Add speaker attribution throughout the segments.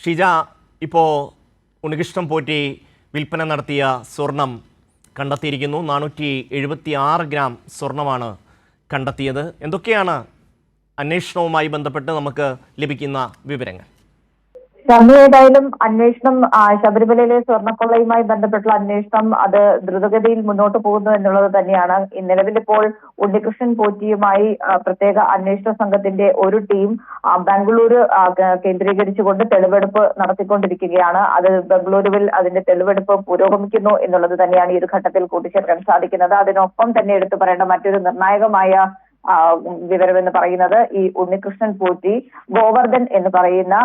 Speaker 1: ഷിജ, ഇപ്പോൾ ഉണ്ണികൃഷ്ണൻ പോറ്റി വിൽപ്പന നടത്തിയ സ്വർണം കണ്ടെത്തിയിരിക്കുന്നു. 476 ഗ്രാം സ്വർണമാണ് കണ്ടെത്തിയത്. എന്തൊക്കെയാണ് അന്വേഷണവുമായി ബന്ധപ്പെട്ട് നമുക്ക് ലഭിക്കുന്ന വിവരങ്ങൾ?
Speaker 2: ഏതായാലും അന്വേഷണം ശബരിമലയിലെ സ്വർണ്ണക്കൊള്ളയുമായി ബന്ധപ്പെട്ടുള്ള അന്വേഷണം അത് ദ്രുതഗതിയിൽ മുന്നോട്ട് പോകുന്നു എന്നുള്ളത് തന്നെയാണ്. നിലവിലിപ്പോൾ ഉണ്ണികൃഷ്ണൻ പോറ്റിയുമായി പ്രത്യേക അന്വേഷണ സംഘത്തിന്റെ ഒരു ടീം ബംഗളൂരു കേന്ദ്രീകരിച്ചുകൊണ്ട് തെളിവെടുപ്പ് നടത്തിക്കൊണ്ടിരിക്കുകയാണ്. അത് ബംഗളൂരുവിൽ അതിന്റെ തെളിവെടുപ്പ് പുരോഗമിക്കുന്നു എന്നുള്ളത് തന്നെയാണ് ഈ ഒരു ഘട്ടത്തിൽ കൂട്ടിച്ചേർക്കാൻ സാധിക്കുന്നത്. അതിനൊപ്പം തന്നെ എടുത്തു പറയേണ്ട മറ്റൊരു നിർണായകമായ വിവരമെന്ന് പറയുന്നത് ഈ ഉണ്ണികൃഷ്ണൻ പോറ്റി ഗോവർദ്ധൻ എന്ന് പറയുന്ന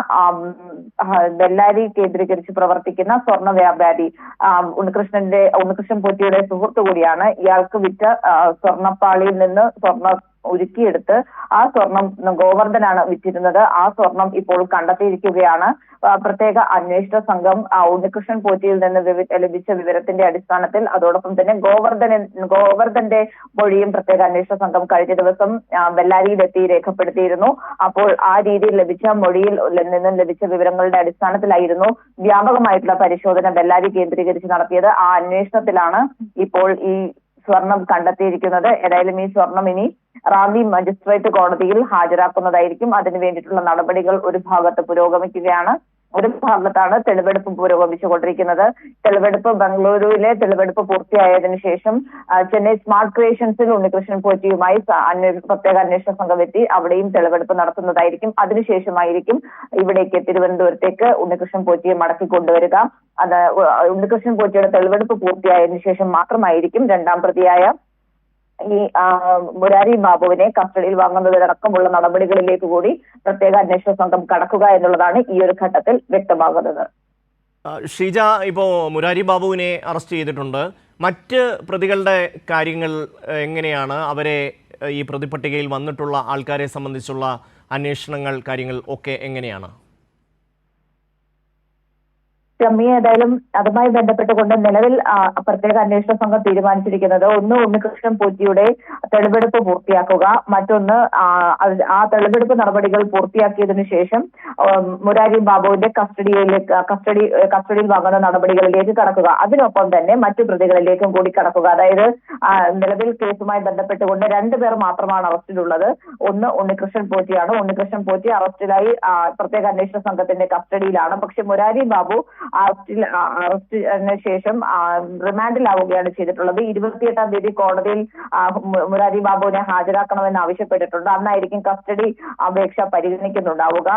Speaker 2: ബെല്ലാരി കേന്ദ്രീകരിച്ച് പ്രവർത്തിക്കുന്ന സ്വർണ്ണ വ്യാപാരി ഉണ്ണികൃഷ്ണൻ പോറ്റിയുടെ സുഹൃത്തു കൂടിയാണ്. ഇയാൾക്ക് വിറ്റ സ്വർണ്ണപ്പാളിയിൽ നിന്ന് സ്വർണ്ണ ഉരുക്കിയെടുത്ത് ആ സ്വർണം ഗോവർദ്ധനാണ് വിറ്റിരുന്നത്. ആ സ്വർണം ഇപ്പോൾ കണ്ടെത്തിയിരിക്കുകയാണ്. പ്രത്യേക അന്വേഷണ സംഘം ഉണ്ണികൃഷ്ണൻ പോറ്റിയിൽ നിന്ന് ലഭിച്ച വിവരത്തിന്റെ അടിസ്ഥാനത്തിൽ അതോടൊപ്പം തന്നെ ഗോവർദ്ധന്റെ മൊഴിയും പ്രത്യേക അന്വേഷണ സംഘം കഴിഞ്ഞ ദിവസം ബെല്ലാരിയിലെത്തി രേഖപ്പെടുത്തിയിരുന്നു. അപ്പോൾ ആ രീതിയിൽ ലഭിച്ച മൊഴിയിൽ നിന്നും ലഭിച്ച വിവരങ്ങളുടെ അടിസ്ഥാനത്തിലായിരുന്നു വ്യാപകമായിട്ടുള്ള പരിശോധന ബെല്ലാരി കേന്ദ്രീകരിച്ച് നടത്തിയത്. ആ അന്വേഷണത്തിലാണ് ഇപ്പോൾ ഈ സ്വർണം കണ്ടെത്തിയിരിക്കുന്നത്. ഏതായാലും ഈ സ്വർണം ഇനി റാന്നി മജിസ്ട്രേറ്റ് കോടതിയിൽ ഹാജരാക്കുന്നതായിരിക്കും. അതിനു വേണ്ടിയിട്ടുള്ള നടപടികൾ ഒരു ഭാഗത്ത് പുരോഗമിക്കുകയാണ്. ഒരു ഭാഗത്താണ് തെളിവെടുപ്പ് പുരോഗമിച്ചുകൊണ്ടിരിക്കുന്നത്. ബംഗളൂരുവിലെ തെളിവെടുപ്പ് പൂർത്തിയായതിനു ശേഷം ചെന്നൈ സ്മാർട്ട് ക്രിയേഷൻസിൽ ഉണ്ണികൃഷ്ണൻ പോറ്റിയുമായി പ്രത്യേക അന്വേഷണ സംഘം എത്തി അവിടെയും തെളിവെടുപ്പ് നടത്തുന്നതായിരിക്കും. അതിനുശേഷമായിരിക്കും ഇവിടേക്ക് തിരുവനന്തപുരത്തേക്ക് ഉണ്ണികൃഷ്ണൻ പോറ്റിയെ മടക്കി കൊണ്ടുവരിക. അത് ഉണ്ണികൃഷ്ണൻ പോറ്റിയുടെ തെളിവെടുപ്പ് പൂർത്തിയായതിനു ശേഷം മാത്രമായിരിക്കും രണ്ടാം പ്രതിയായ ഈ മുരാരി ബാബുവിനെ കസ്റ്റഡിയിൽ വാങ്ങുന്നതിനടക്കമുള്ള നടപടികളിലേക്ക് കൂടി പ്രത്യേക അന്വേഷണ സംഘം കടക്കുക എന്നുള്ളതാണ് ഈ ഒരു ഘട്ടത്തിൽ വ്യക്തമാകുന്നത്.
Speaker 1: ഷീജ, ഇപ്പോൾ മുരാരി ബാബുവിനെ അറസ്റ്റ് ചെയ്തിട്ടുണ്ട്. മറ്റ് പ്രതികളുടെ കാര്യങ്ങൾ എങ്ങനെയാണ്? അവരെ ഈ പ്രതിപട്ടികയിൽ വന്നിട്ടുള്ള ആൾക്കാരെ സംബന്ധിച്ചുള്ള അന്വേഷണങ്ങൾ കാര്യങ്ങൾ ഒക്കെ എങ്ങനെയാണ്?
Speaker 2: ഏതായാലും അതുമായി ബന്ധപ്പെട്ടുകൊണ്ട് നിലവിൽ പ്രത്യേക അന്വേഷണ സംഘം തീരുമാനിച്ചിരിക്കുന്നത് ഒന്ന് ഉണ്ണികൃഷ്ണൻ പോറ്റിയുടെ തെളിവെടുപ്പ് പൂർത്തിയാക്കുക, മറ്റൊന്ന് ആ തെളിവെടുപ്പ് നടപടികൾ പൂർത്തിയാക്കിയതിനു ശേഷം മുരാരി ബാബുവിന്റെ കസ്റ്റഡിയിൽ വാങ്ങുന്ന നടപടികളിലേക്ക് കടക്കുക. അതിനൊപ്പം തന്നെ മറ്റു പ്രതികളിലേക്കും കൂടി കടക്കുക. അതായത് നിലവിൽ കേസുമായി ബന്ധപ്പെട്ടുകൊണ്ട് 2 പേർ മാത്രമാണ് അറസ്റ്റിലുള്ളത്. ഒന്ന് ഉണ്ണികൃഷ്ണൻ പോറ്റിയാണ്. ഉണ്ണികൃഷ്ണൻ പോറ്റി അറസ്റ്റിലായി പ്രത്യേക അന്വേഷണ സംഘത്തിന്റെ കസ്റ്റഡിയിലാണ്. പക്ഷെ മുരാരി ബാബു അറസ്റ്റിന് ശേഷം റിമാൻഡിലാവുകയാണ് ചെയ്തിട്ടുള്ളത്. 28-ാം തീയതി കോടതിയിൽ മുരാരി ബാബുവിനെ ഹാജരാക്കണമെന്ന് ആവശ്യപ്പെട്ടിട്ടുണ്ട്. അന്നായിരിക്കും കസ്റ്റഡി അപേക്ഷ പരിഗണിക്കുന്നുണ്ടാവുക.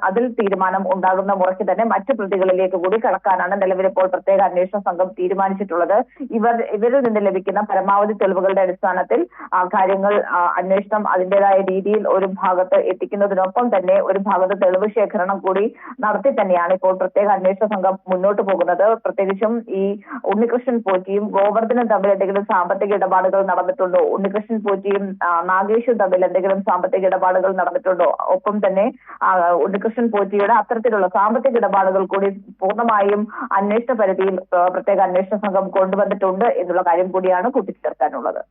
Speaker 2: അതിൽ തീരുമാനം ഉണ്ടാകുന്ന മുറയ്ക്ക് തന്നെ മറ്റു പ്രതികളിലേക്ക് കൂടി കടക്കാനാണ് നിലവിലിപ്പോൾ പ്രത്യേക അന്വേഷണ സംഘം തീരുമാനിച്ചിട്ടുള്ളത്. ഇവരിൽ നിന്ന് ലഭിക്കുന്ന പരമാവധി തെളിവുകളുടെ അടിസ്ഥാനത്തിൽ കാര്യങ്ങൾ അന്വേഷണം അതിൻ്റെതായ രീതിയിൽ ഒരു ഭാഗത്ത് എത്തിക്കുന്നതിനൊപ്പം തന്നെ ഒരു ഭാഗത്ത് തെളിവ് ശേഖരണം കൂടി നടത്തി തന്നെയാണ് ഇപ്പോൾ പ്രത്യേക അന്വേഷണ സംഘം മുന്നോട്ട് പോകുന്നത്. പ്രത്യേകിച്ചും ഈ ഉണ്ണികൃഷ്ണൻ പോറ്റിയും ഗോവർദ്ധനും തമ്മിൽ എന്തെങ്കിലും സാമ്പത്തിക ഇടപാടുകൾ നടന്നിട്ടുണ്ടോ? ഉണ്ണികൃഷ്ണൻ പോറ്റിയും നാഗേഷും തമ്മിൽ എന്തെങ്കിലും സാമ്പത്തിക ഇടപാടുകൾ നടന്നിട്ടുണ്ടോ? ഒപ്പം തന്നെ ഉണ്ണികൃഷ്ണൻ പോറ്റിയുടെ അത്തരത്തിലുള്ള സാമ്പത്തിക ഇടപാടുകൾ കൂടി പൂർണ്ണമായും അന്വേഷണ പരിധിയിൽ പ്രത്യേക അന്വേഷണ സംഘം കൊണ്ടുവന്നിട്ടുണ്ട് എന്നുള്ള കാര്യം കൂടിയാണ് കൂട്ടിച്ചേർക്കാനുള്ളത്.